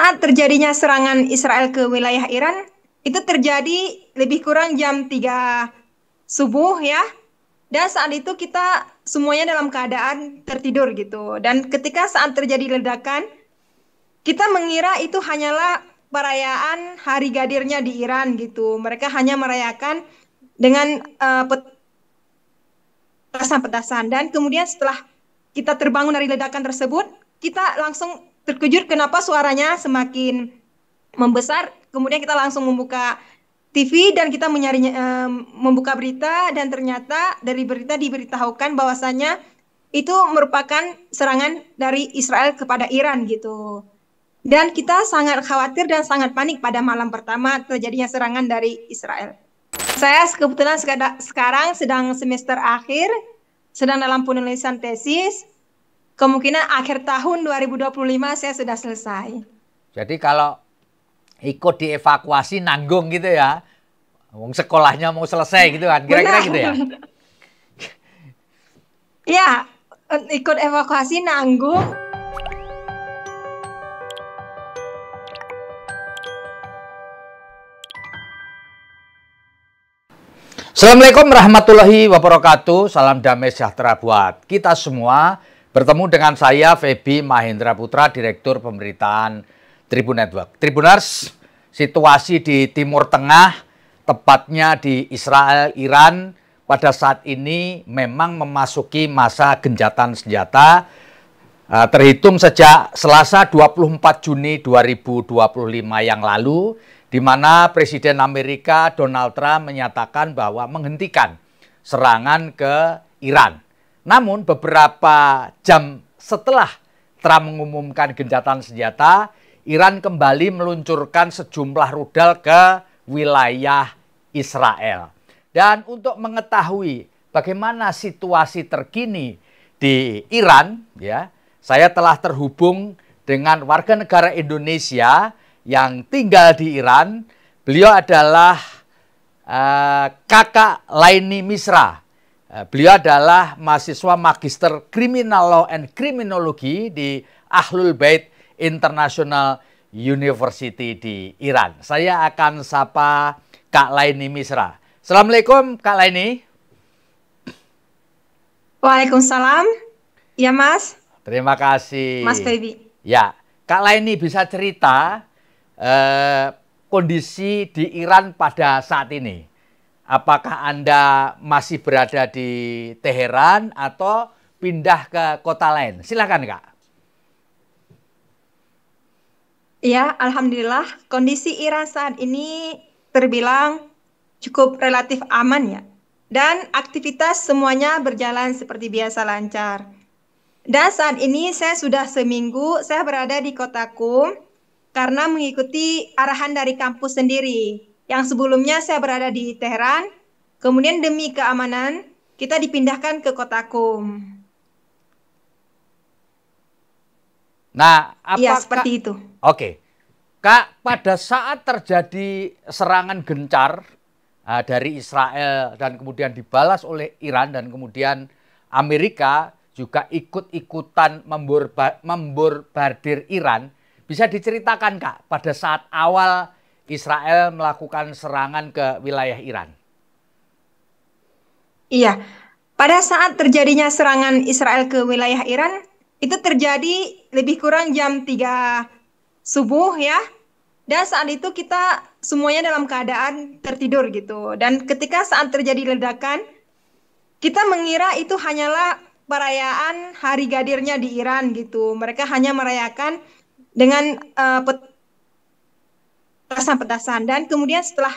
saat terjadinya serangan Israel ke wilayah Iran, itu terjadi lebih kurang jam 3 subuh ya. Dan saat itu kita semuanya dalam keadaan tertidur gitu. Dan ketika saat terjadi ledakan, kita mengira itu hanyalah perayaan hari gadirnya di Iran gitu. Mereka hanya merayakan dengan petasan-petasan. Dan kemudian setelah kita terbangun dari ledakan tersebut, kita langsung terkejut kenapa suaranya semakin membesar. Kemudian kita langsung membuka TV dan kita membuka berita, dan ternyata dari berita diberitahukan bahwasannya itu merupakan serangan dari Israel kepada Iran gitu. Dan kita sangat khawatir dan sangat panik pada malam pertama terjadinya serangan dari Israel. Saya kebetulan sekarang sedang semester akhir, sedang dalam penulisan tesis. Kemungkinan akhir tahun 2025 saya sudah selesai. Jadi kalau ikut dievakuasi nanggung gitu ya, sekolahnya mau selesai gitu kan, kira-kira gitu ya? Ya, ikut evakuasi nanggung. Assalamualaikum warahmatullahi wabarakatuh. Salam damai sejahtera buat kita semua. Bertemu dengan saya Feby Mahendra Putra, Direktur Pemberitaan Tribun Network. Tribuners, situasi di Timur Tengah, tepatnya di Israel, Iran, pada saat ini memang memasuki masa gencatan senjata. Terhitung sejak Selasa 24 Juni 2025 yang lalu, di mana Presiden Amerika Donald Trump menyatakan bahwa menghentikan serangan ke Iran. Namun beberapa jam setelah Trump mengumumkan gencatan senjata, Iran kembali meluncurkan sejumlah rudal ke wilayah Israel. Dan untuk mengetahui bagaimana situasi terkini di Iran, ya, saya telah terhubung dengan warga negara Indonesia yang tinggal di Iran. Beliau adalah Kakak Laini Misra. Beliau adalah mahasiswa Magister Criminal Law and Criminology di Ahlul Bait International University di Iran. Saya akan sapa Kak Laini Misra. Assalamualaikum Kak Laini. Waalaikumsalam. Ya Mas. Terima kasih. Mas Feby. Ya, Kak Laini bisa cerita kondisi di Iran pada saat ini. Apakah Anda masih berada di Teheran atau pindah ke kota lain? Silakan Kak. Ya, alhamdulillah kondisi Iran saat ini terbilang cukup relatif aman ya. Dan aktivitas semuanya berjalan seperti biasa lancar. Dan saat ini saya sudah seminggu saya berada di kota Qum karena mengikuti arahan dari kampus sendiri. Yang sebelumnya saya berada di Teheran, kemudian demi keamanan kita dipindahkan ke kota Qum. Nah, Iya, apakah seperti itu. Oke. Kak, pada saat terjadi serangan gencar dari Israel dan kemudian dibalas oleh Iran dan kemudian Amerika juga ikut-ikutan memborbardir Iran, bisa diceritakan Kak pada saat awal Israel melakukan serangan ke wilayah Iran? Iya, pada saat terjadinya serangan Israel ke wilayah Iran, itu terjadi lebih kurang jam 3 subuh ya. Dan saat itu kita semuanya dalam keadaan tertidur gitu. Dan ketika saat terjadi ledakan, kita mengira itu hanyalah perayaan hari gadirnya di Iran gitu. Mereka hanya merayakan dengan petasan-petasan. Dan kemudian setelah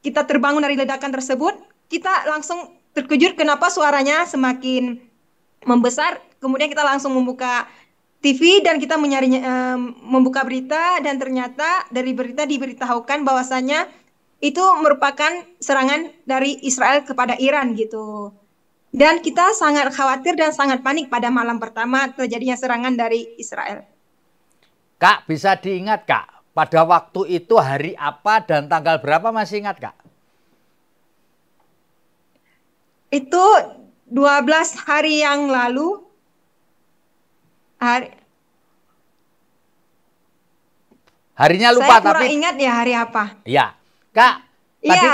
kita terbangun dari ledakan tersebut, kita langsung terkejut kenapa suaranya semakin membesar. Kemudian kita langsung membuka TV dan kita membuka berita, dan ternyata dari berita diberitahukan bahwasannya itu merupakan serangan dari Israel kepada Iran gitu. Dan kita sangat khawatir dan sangat panik pada malam pertama terjadinya serangan dari Israel. Kak, bisa diingat Kak, pada waktu itu hari apa dan tanggal berapa, masih ingat Kak? Itu 12 hari yang lalu. Harinya lupa, Saya kurang tapi ingat ya hari apa. ya, Kak, tadi Iya,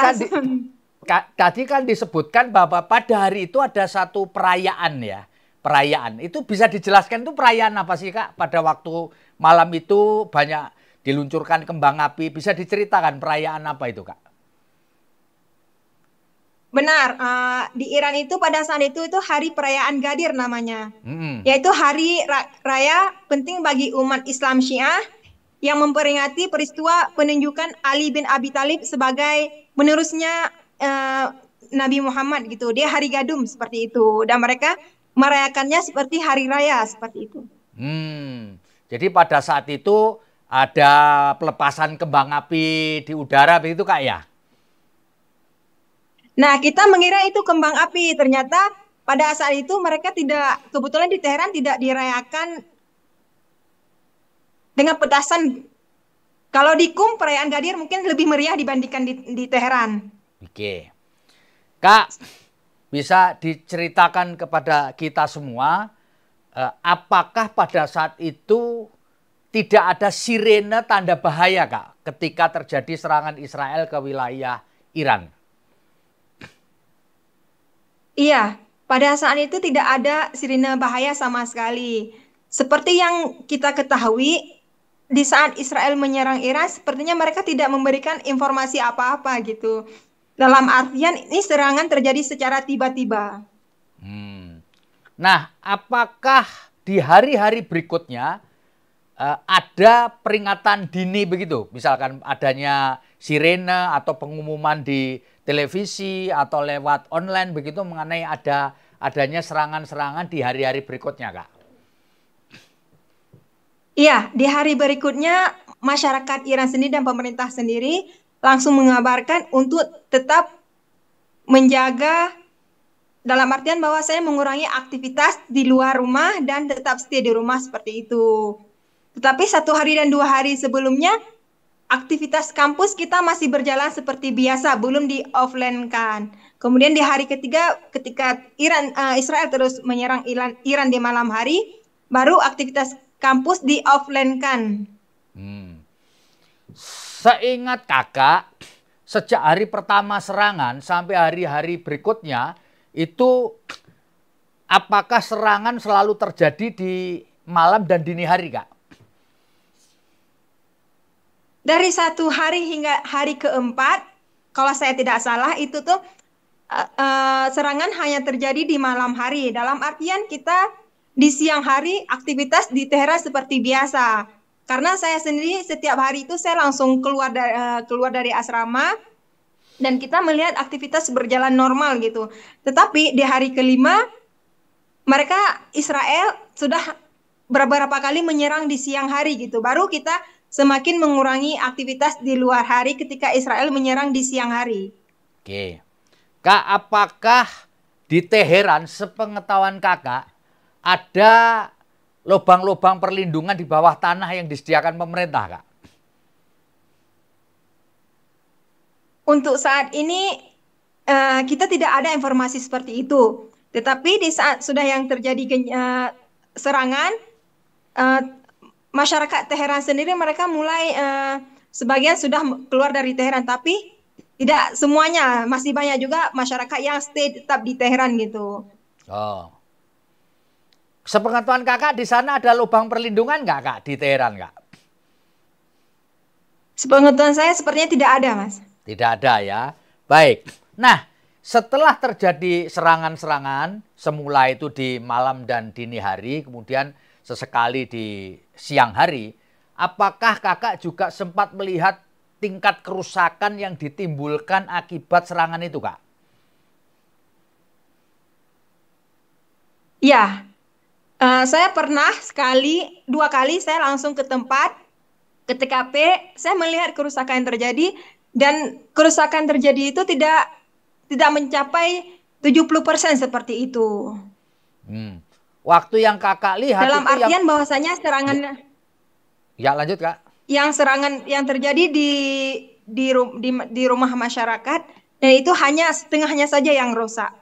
kan tadi kan disebutkan bahwa pada hari itu ada satu perayaan ya. Perayaan. Itu bisa dijelaskan itu perayaan apa sih, Kak? Pada waktu malam itu banyak diluncurkan kembang api. Bisa diceritakan perayaan apa itu, Kak? benar. Di Iran itu pada saat itu hari perayaan Gadir namanya, Hmm. yaitu hari raya penting bagi umat Islam Syiah yang memperingati peristiwa penunjukan Ali bin Abi Thalib sebagai penerusnya eh, Nabi Muhammad gitu. Dia hari gadum seperti itu dan mereka merayakannya seperti hari raya seperti itu. Hmm. Jadi pada saat itu ada pelepasan kembang api di udara begitu, Kak ya? Nah, kita mengira itu kembang api. Ternyata pada saat itu mereka tidak, kebetulan di Teheran tidak dirayakan dengan petasan. Kalau di Qum perayaan Gadir mungkin lebih meriah dibandingkan di Teheran. Oke. Kak, bisa diceritakan kepada kita semua, apakah pada saat itu tidak ada sirene tanda bahaya, Kak, ketika terjadi serangan Israel ke wilayah Iran? Iya, pada saat itu tidak ada sirine bahaya sama sekali. Seperti yang kita ketahui, di saat Israel menyerang Iran, sepertinya mereka tidak memberikan informasi apa-apa gitu. Dalam artian ini serangan terjadi secara tiba-tiba. Hmm. Nah, apakah di hari-hari berikutnya ada peringatan dini begitu? Misalkan adanya sirene atau pengumuman di televisi atau lewat online begitu mengenai adanya serangan-serangan di hari-hari berikutnya, Kak? Iya, di hari berikutnya masyarakat Iran sendiri dan pemerintah sendiri langsung mengabarkan untuk tetap menjaga dalam artian bahwa saya mengurangi aktivitas di luar rumah dan tetap stay di rumah seperti itu. Tetapi 1 hari dan 2 hari sebelumnya aktivitas kampus kita masih berjalan seperti biasa, belum di offline kan. Kemudian di hari ketiga ketika Israel terus menyerang Iran di malam hari, baru aktivitas kampus di offline kan. Hmm. Seingat Kakak, sejak hari pertama serangan sampai hari-hari berikutnya, itu apakah serangan selalu terjadi di malam dan dini hari, Kak? Dari 1 hari hingga hari keempat, kalau saya tidak salah itu tuh serangan hanya terjadi di malam hari. Dalam artian kita di siang hari aktivitas di Teheran seperti biasa. Karena saya sendiri setiap hari itu saya langsung keluar dari asrama dan kita melihat aktivitas berjalan normal gitu. Tetapi di hari kelima mereka Israel sudah beberapa kali menyerang di siang hari gitu. Baru kita semakin mengurangi aktivitas di luar hari ketika Israel menyerang di siang hari. Oke. Kak, apakah di Teheran, sepengetahuan Kakak, ada lubang-lubang perlindungan di bawah tanah yang disediakan pemerintah, Kak? Untuk saat ini kita tidak ada informasi seperti itu. Tetapi di saat sudah yang terjadi serangan, eh, masyarakat Teheran sendiri mereka mulai sebagian sudah keluar dari Teheran, tapi tidak semuanya, masih banyak juga masyarakat yang stay tetap di Teheran gitu. Oh. Sepengetahuan Kakak, di sana ada lubang perlindungan nggak, Kak, di Teheran, Kak? Sepengetahuan saya sepertinya tidak ada, Mas. Tidak ada ya. Baik. Nah, setelah terjadi serangan-serangan, semula itu di malam dan dini hari, kemudian sesekali di siang hari, apakah Kakak juga sempat melihat tingkat kerusakan yang ditimbulkan akibat serangan itu, Kak? Ya, saya pernah 2 kali saya langsung ke tempat, ke TKP, saya melihat kerusakan yang terjadi dan kerusakan terjadi itu tidak mencapai 70% seperti itu. Hmm. Waktu yang Kakak lihat Dalam itu artian bahwasanya serangan ya, ya lanjut, Kak. yang terjadi di rumah masyarakat dan itu hanya setengahnya saja yang rusak.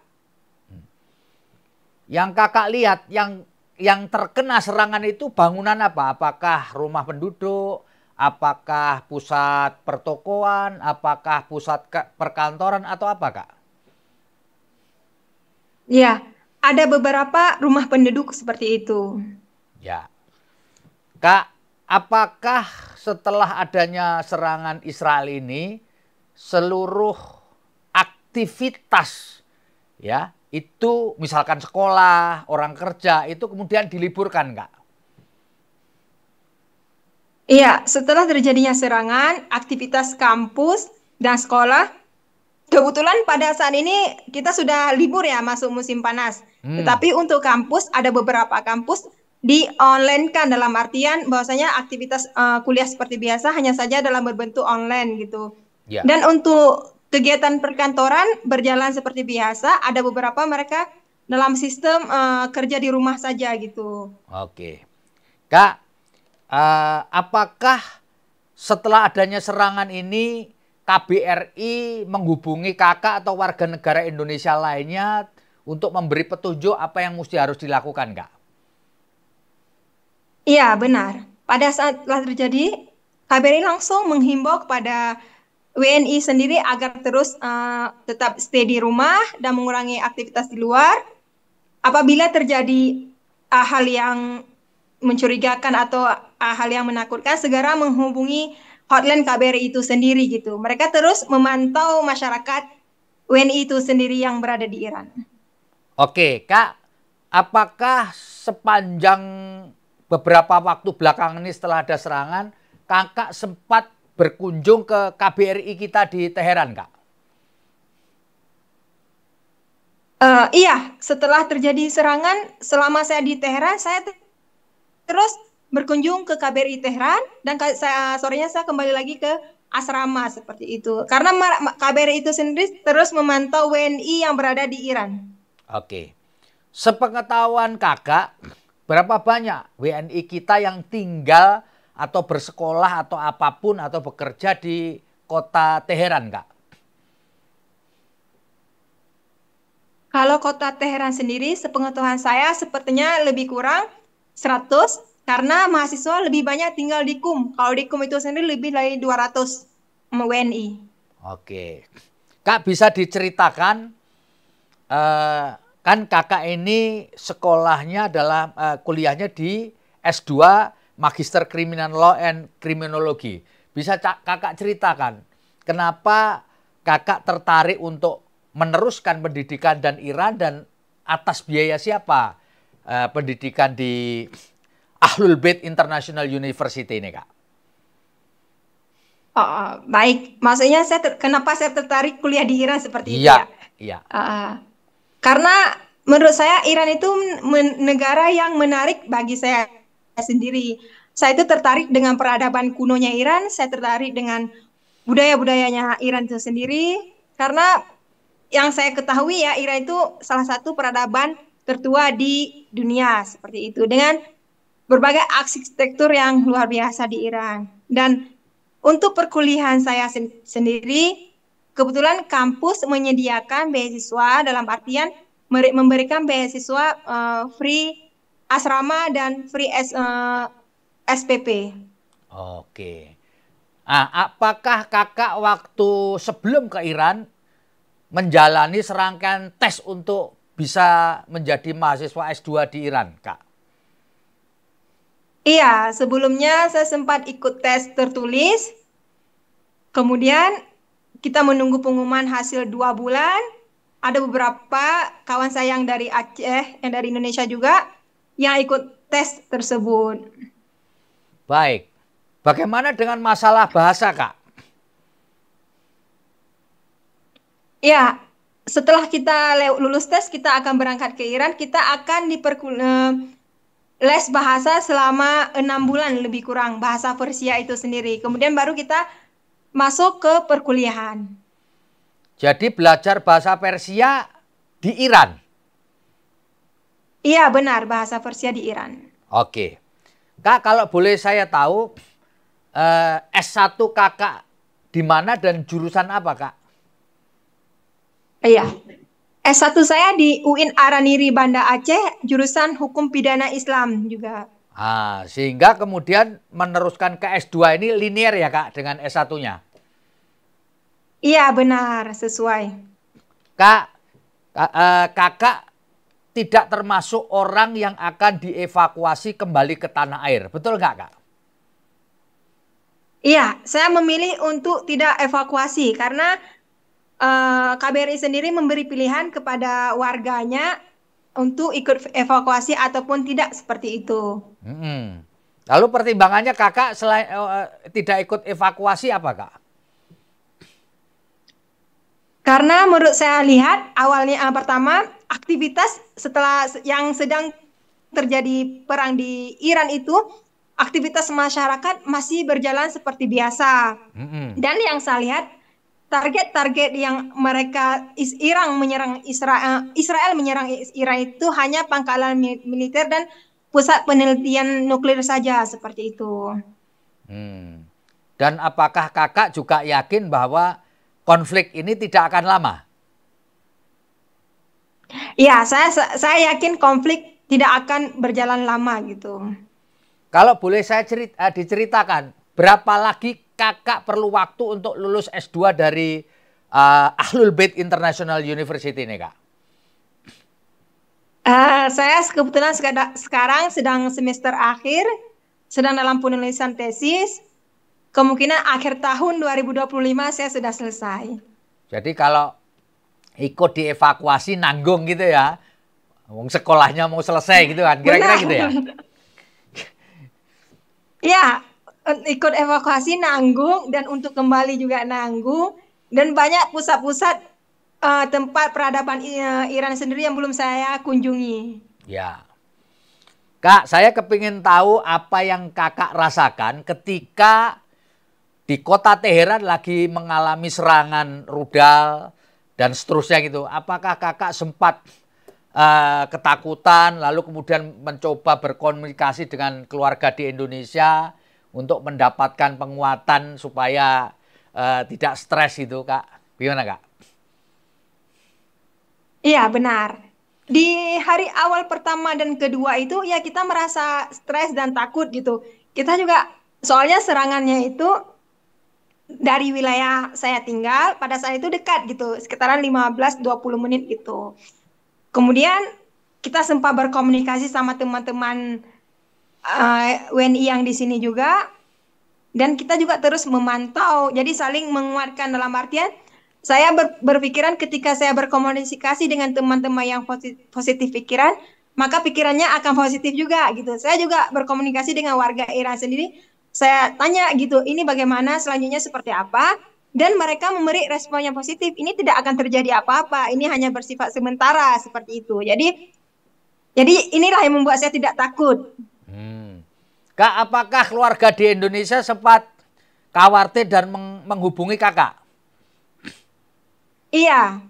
Yang Kakak lihat yang terkena serangan itu bangunan apa? Apakah rumah penduduk Apakah pusat pertokoan, apakah pusat perkantoran atau apa, Kak? Ya, ada beberapa rumah penduduk seperti itu. Ya. Kak, apakah setelah adanya serangan Israel ini seluruh aktivitas ya, itu misalkan sekolah, orang kerja itu kemudian diliburkan, Kak? Iya, setelah terjadinya serangan, aktivitas kampus dan sekolah, kebetulan pada saat ini kita sudah libur ya, masuk musim panas. Hmm, Tetapi untuk kampus, ada beberapa kampus di online kan, dalam artian bahwasanya aktivitas kuliah seperti biasa hanya saja dalam berbentuk online gitu. ya. Dan untuk kegiatan perkantoran berjalan seperti biasa, ada beberapa mereka dalam sistem kerja di rumah saja gitu. Oke. Kak, apakah setelah adanya serangan ini KBRI menghubungi kakak atau warga negara Indonesia lainnya untuk memberi petunjuk apa yang mesti harus dilakukan, Kak? Iya, benar. Pada saat telah terjadi, KBRI langsung menghimbau kepada WNI sendiri agar terus tetap stay di rumah dan mengurangi aktivitas di luar. Apabila terjadi hal yang mencurigakan atau hal yang menakutkan, segera menghubungi hotline KBRI itu sendiri gitu. Mereka terus memantau masyarakat WNI itu sendiri yang berada di Iran. Oke, Kak, apakah sepanjang beberapa waktu belakangan ini setelah ada serangan, Kakak sempat berkunjung ke KBRI kita di Teheran, Kak? Iya, setelah terjadi serangan, selama saya di Teheran, saya terus berkunjung ke KBRI Teheran dan sorenya saya kembali lagi ke asrama seperti itu. Karena KBRI itu sendiri terus memantau WNI yang berada di Iran. Oke. Sepengetahuan Kakak, berapa banyak WNI kita yang tinggal atau bersekolah atau apapun atau bekerja di kota Teheran, Kak? Kalau kota Teheran sendiri, sepengetahuan saya sepertinya lebih kurang 100 karena mahasiswa lebih banyak tinggal di KUM. Kalau di KUM itu sendiri lebih dari 200 WNI. Oke. Kak, bisa diceritakan, kan kakak ini sekolahnya adalah kuliahnya di S2 Magister Criminal Law and Criminology. Bisa kakak ceritakan kenapa kakak tertarik untuk meneruskan pendidikan dan Iran dan atas biaya siapa pendidikan di Ahlul Bait International University ini, Kak? Baik, maksudnya kenapa saya tertarik kuliah di Iran seperti itu Iya, ya? iya. Karena menurut saya Iran itu negara yang menarik bagi saya sendiri. Saya itu tertarik dengan peradaban kunonya Iran, saya tertarik dengan budaya-budayanya Iran itu sendiri. Karena yang saya ketahui ya, Iran itu salah satu peradaban tertua di dunia seperti itu. Dengan berbagai arsitektur yang luar biasa di Iran. Dan untuk perkuliahan saya sendiri, kebetulan kampus menyediakan beasiswa dalam artian memberikan beasiswa free asrama dan free SPP. Oke. Nah, apakah kakak waktu sebelum ke Iran menjalani serangkaian tes untuk bisa menjadi mahasiswa S2 di Iran, Kak? Iya, sebelumnya saya sempat ikut tes tertulis, kemudian kita menunggu pengumuman hasil 2 bulan. Ada beberapa kawan saya yang dari Aceh, yang dari Indonesia juga, yang ikut tes tersebut. Baik. Bagaimana dengan masalah bahasa, Kak? Ya, setelah kita lulus tes, kita akan berangkat ke Iran. Kita akan les bahasa selama 6 bulan lebih kurang, bahasa Persia itu sendiri. Kemudian baru kita masuk ke perkuliahan. Jadi belajar bahasa Persia di Iran? Iya, benar, bahasa Persia di Iran. Oke. Kak, kalau boleh saya tahu, S1 kakak di mana dan jurusan apa, Kak? Iya. S1 saya di UIN Araniri Banda Aceh, jurusan Hukum Pidana Islam juga. Sehingga kemudian meneruskan ke S2 ini linear ya Kak dengan S1-nya. Iya, benar, sesuai. Kak, Kakak tidak termasuk orang yang akan dievakuasi kembali ke tanah air. Betul nggak Kak? Iya, saya memilih untuk tidak evakuasi karena KBRI sendiri memberi pilihan kepada warganya untuk ikut evakuasi ataupun tidak seperti itu. Hmm. Lalu pertimbangannya Kakak selain tidak ikut evakuasi apa Kak? Karena menurut saya lihat awalnya pertama aktivitas setelah yang sedang terjadi perang di Iran itu aktivitas masyarakat masih berjalan seperti biasa. Hmm. Dan yang saya lihat target-target yang mereka Iran menyerang Israel, Israel menyerang Iran itu hanya pangkalan militer dan pusat penelitian nuklir saja seperti itu. Hmm. Dan apakah Kakak juga yakin bahwa konflik ini tidak akan lama? Ya, saya yakin konflik tidak akan berjalan lama gitu. Kalau boleh saya diceritakan, berapa lagi Kakak perlu waktu untuk lulus S2 dari Ahlul Bait International University ini Kak? Saya kebetulan sekarang sedang semester akhir, sedang dalam penulisan tesis. Kemungkinan akhir tahun 2025 saya sudah selesai. Jadi kalau ikut dievakuasi nanggung gitu ya, sekolahnya mau selesai gitu kan, kira-kira Benar. gitu ya? Ya, ikut evakuasi nanggung dan untuk kembali juga nanggung. Dan banyak pusat-pusat tempat peradaban Iran sendiri yang belum saya kunjungi. Ya. Kak, saya kepingin tahu apa yang Kakak rasakan ketika di kota Teheran lagi mengalami serangan rudal dan seterusnya gitu. Apakah Kakak sempat ketakutan lalu kemudian mencoba berkomunikasi dengan keluarga di Indonesia untuk mendapatkan penguatan supaya tidak stres itu Kak? Gimana Kak? Iya, benar. Di hari awal pertama dan kedua itu ya kita merasa stres dan takut gitu. Kita juga soalnya serangannya itu dari wilayah saya tinggal pada saat itu dekat gitu, sekitaran 15-20 menit gitu. Kemudian kita sempat berkomunikasi sama teman-teman WNI yang di sini juga dan kita juga terus memantau. Jadi saling menguatkan dalam artian saya berpikiran ketika saya berkomunikasi dengan teman-teman yang positif pikiran, maka pikirannya akan positif juga gitu. Saya juga berkomunikasi dengan warga Iran sendiri. Saya tanya gitu, ini bagaimana selanjutnya seperti apa? Dan mereka memberi respon yang positif. Ini tidak akan terjadi apa-apa. Ini hanya bersifat sementara seperti itu. Jadi inilah yang membuat saya tidak takut. Kak, apakah keluarga di Indonesia sempat khawatir dan menghubungi Kakak? Iya,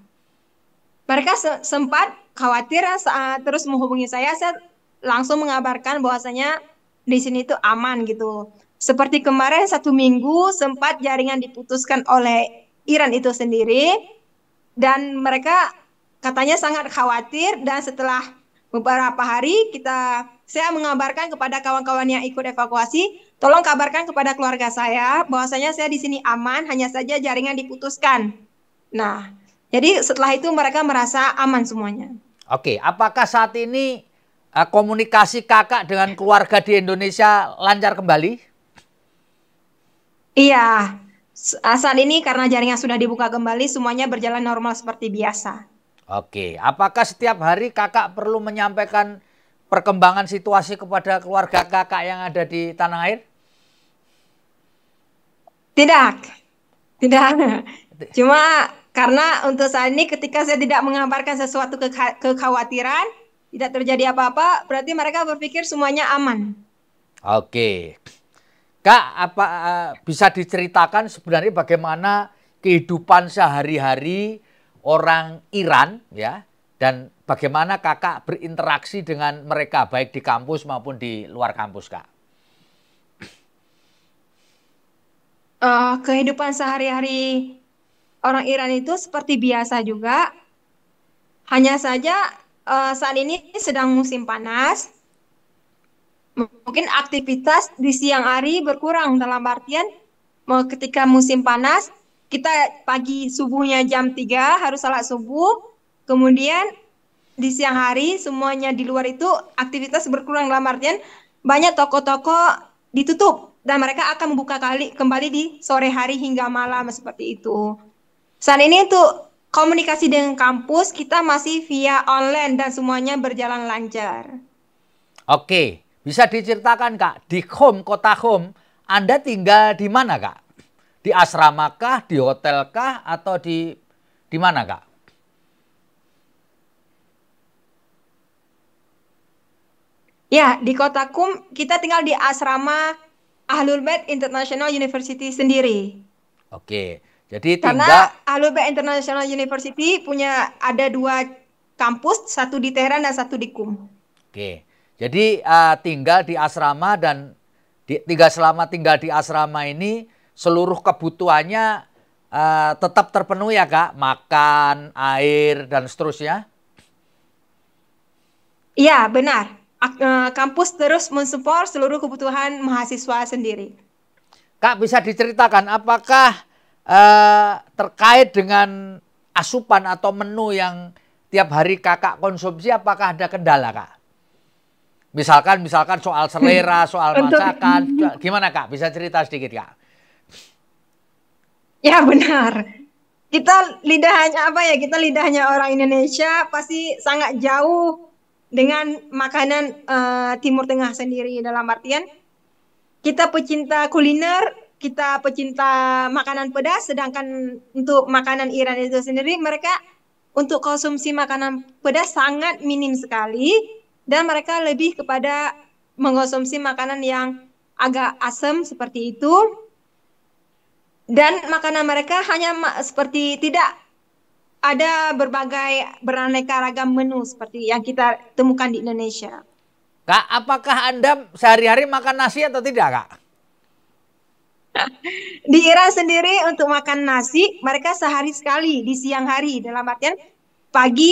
mereka sempat khawatir saat terus menghubungi saya langsung mengabarkan bahwasanya di sini itu aman gitu. Seperti kemarin 1 minggu sempat jaringan diputuskan oleh Iran itu sendiri dan mereka katanya sangat khawatir dan setelah beberapa hari saya mengabarkan kepada kawan-kawan yang ikut evakuasi, tolong kabarkan kepada keluarga saya bahwasanya saya di sini aman, hanya saja jaringan diputuskan. Nah, jadi setelah itu mereka merasa aman semuanya. Oke, apakah saat ini komunikasi Kakak dengan keluarga di Indonesia lancar kembali? Iya, saat ini karena jaringan sudah dibuka kembali, semuanya berjalan normal seperti biasa. Oke, apakah setiap hari Kakak perlu menyampaikan perkembangan situasi kepada keluarga Kakak yang ada di tanah air? Tidak, tidak. Cuma karena untuk saat ini ketika saya tidak mengabarkan sesuatu kekhawatiran, tidak terjadi apa-apa, berarti mereka berpikir semuanya aman. Oke. Kak, apa bisa diceritakan sebenarnya bagaimana kehidupan sehari-hari orang Iran ya dan bagaimana Kakak berinteraksi dengan mereka baik di kampus maupun di luar kampus, Kak? Kehidupan sehari-hari orang Iran itu seperti biasa juga, hanya saja saat ini sedang musim panas. Mungkin aktivitas di siang hari berkurang dalam artian ketika musim panas, kita pagi subuhnya jam 3 harus salat subuh, kemudian di siang hari semuanya di luar itu aktivitas berkurang dalam artian banyak toko-toko ditutup dan mereka akan membuka kembali di sore hari hingga malam seperti itu. Saat ini untuk komunikasi dengan kampus kita masih via online dan semuanya berjalan lancar. Oke, bisa diceritakan Kak, di kota home, Anda tinggal di mana Kak? Di asrama kah, di hotel kah, atau di mana Kak? Ya, di kota Kum kita tinggal di asrama Ahlul Bait International University sendiri. Oke, jadi Karena tinggal. Ahlul Bait International University punya ada 2 kampus, satu di Teheran dan satu di Kum. Oke, jadi tinggal di asrama dan selama tinggal di asrama ini seluruh kebutuhannya tetap terpenuhi ya Kak, makan, air dan seterusnya. Iya, benar. Kampus terus mensupport seluruh kebutuhan mahasiswa sendiri. Kak, bisa diceritakan apakah terkait dengan asupan atau menu yang tiap hari Kakak konsumsi, apakah ada kendala Kak? Misalkan soal selera, soal Untuk masakan, gimana Kak? Bisa cerita sedikit Kak? Ya benar. Kita lidahnya apa ya? Kita lidahnya orang Indonesia pasti sangat jauh dengan makanan Timur Tengah sendiri dalam artian kita pecinta kuliner, kita pecinta makanan pedas, sedangkan untuk makanan Iran itu sendiri mereka untuk konsumsi makanan pedas sangat minim sekali dan mereka lebih kepada mengonsumsi makanan yang agak asam seperti itu dan makanan mereka hanya seperti tidak ada berbagai beraneka ragam menu seperti yang kita temukan di Indonesia. Kak, apakah Anda sehari-hari makan nasi atau tidak Kak? Di Iran sendiri untuk makan nasi, mereka sehari sekali di siang hari. Dalam artian pagi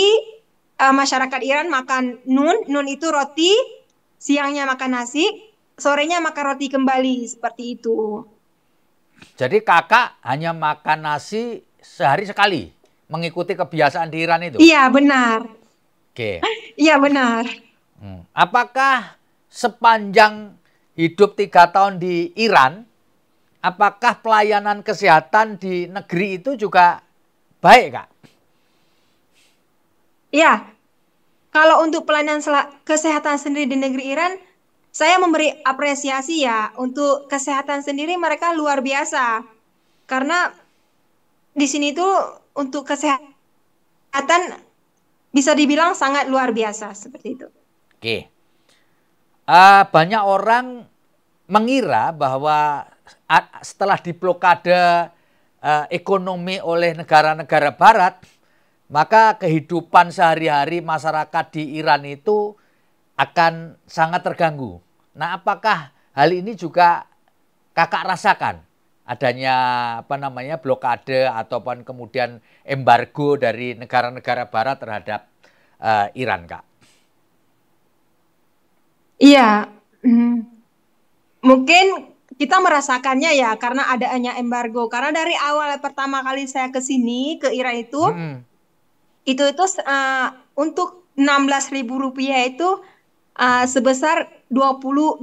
masyarakat Iran makan nun itu roti, siangnya makan nasi, sorenya makan roti kembali seperti itu. Jadi Kakak hanya makan nasi sehari sekali, mengikuti kebiasaan di Iran itu? Iya benar, Oke. iya benar. Apakah sepanjang hidup 3 tahun di Iran, apakah pelayanan kesehatan di negeri itu juga baik, Kak? Iya, kalau untuk pelayanan kesehatan sendiri di negeri Iran, saya memberi apresiasi ya untuk kesehatan sendiri mereka luar biasa. Karena di sini tuh untuk kesehatan bisa dibilang sangat luar biasa seperti itu. Oke. Banyak orang mengira bahwa setelah diblokade ekonomi oleh negara-negara barat, maka kehidupan sehari-hari masyarakat di Iran itu akan sangat terganggu. Nah, apakah hal ini juga Kakak rasakan? Adanya blokade ataupun kemudian embargo dari negara-negara barat terhadap Iran, Kak? Iya, mungkin kita merasakannya ya karena adanya embargo. Karena dari awal pertama kali saya ke sini ke Iran itu untuk 16.000 rupiah itu sebesar 200.000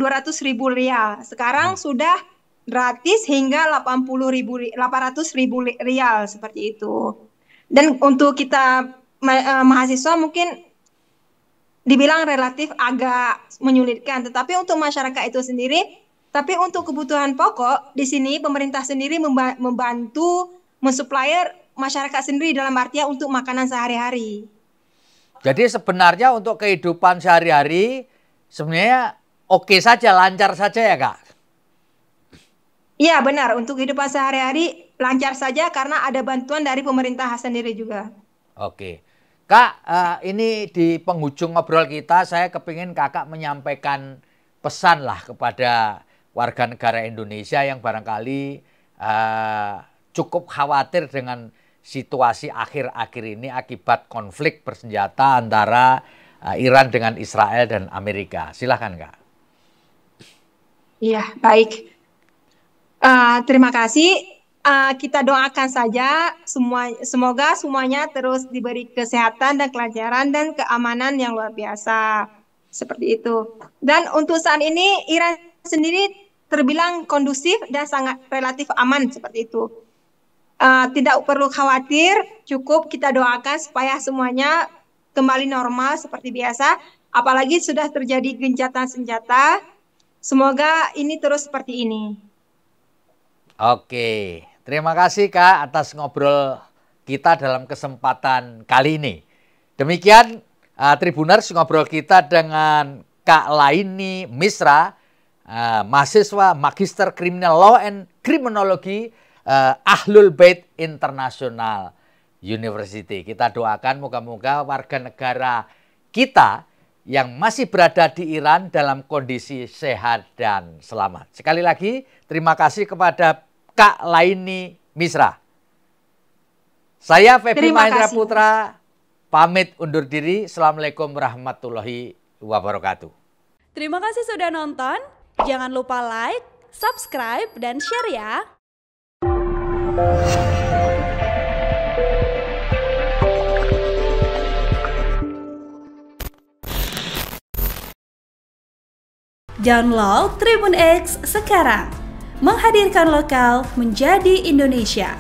rial. Sekarang sudah gratis hingga 800.000 rial seperti itu. Dan untuk kita mahasiswa mungkin dibilang relatif agak menyulitkan, tetapi untuk masyarakat itu sendiri, tapi untuk kebutuhan pokok di sini pemerintah sendiri membantu mensuplai masyarakat sendiri dalam artian untuk makanan sehari-hari. Jadi sebenarnya untuk kehidupan sehari-hari sebenarnya oke saja, lancar saja ya Kak? Iya benar, untuk kehidupan sehari-hari lancar saja karena ada bantuan dari pemerintah sendiri juga. Oke. Kak, ini di penghujung ngobrol kita saya kepingin Kakak menyampaikan pesan lah kepada warga negara Indonesia yang barangkali cukup khawatir dengan situasi akhir-akhir ini akibat konflik bersenjata antara Iran dengan Israel dan Amerika. Silahkan Kak. Iya, baik. Terima kasih. Kita doakan saja semoga semuanya terus diberi kesehatan dan kelancaran dan keamanan yang luar biasa. Seperti itu. Dan untuk saat ini Iran sendiri terbilang kondusif dan sangat relatif aman seperti itu. Tidak perlu khawatir, cukup kita doakan supaya semuanya kembali normal seperti biasa. Apalagi sudah terjadi gencatan senjata. Semoga ini terus seperti ini. Oke, terima kasih Kak atas ngobrol kita dalam kesempatan kali ini. Demikian Tribuners ngobrol kita dengan Kak Laini Misra, mahasiswa Magister Criminal Law and Criminology Ahlul Bait International University. Kita doakan moga-moga warga negara kita yang masih berada di Iran dalam kondisi sehat dan selamat. Sekali lagi terima kasih kepada Kak Laini Misra. Saya Feby Mahendra Putra pamit undur diri. Assalamualaikum warahmatullahi wabarakatuh. Terima kasih sudah nonton. Jangan lupa like, subscribe, dan share ya. Download Tribun X sekarang. Menghadirkan lokal menjadi Indonesia.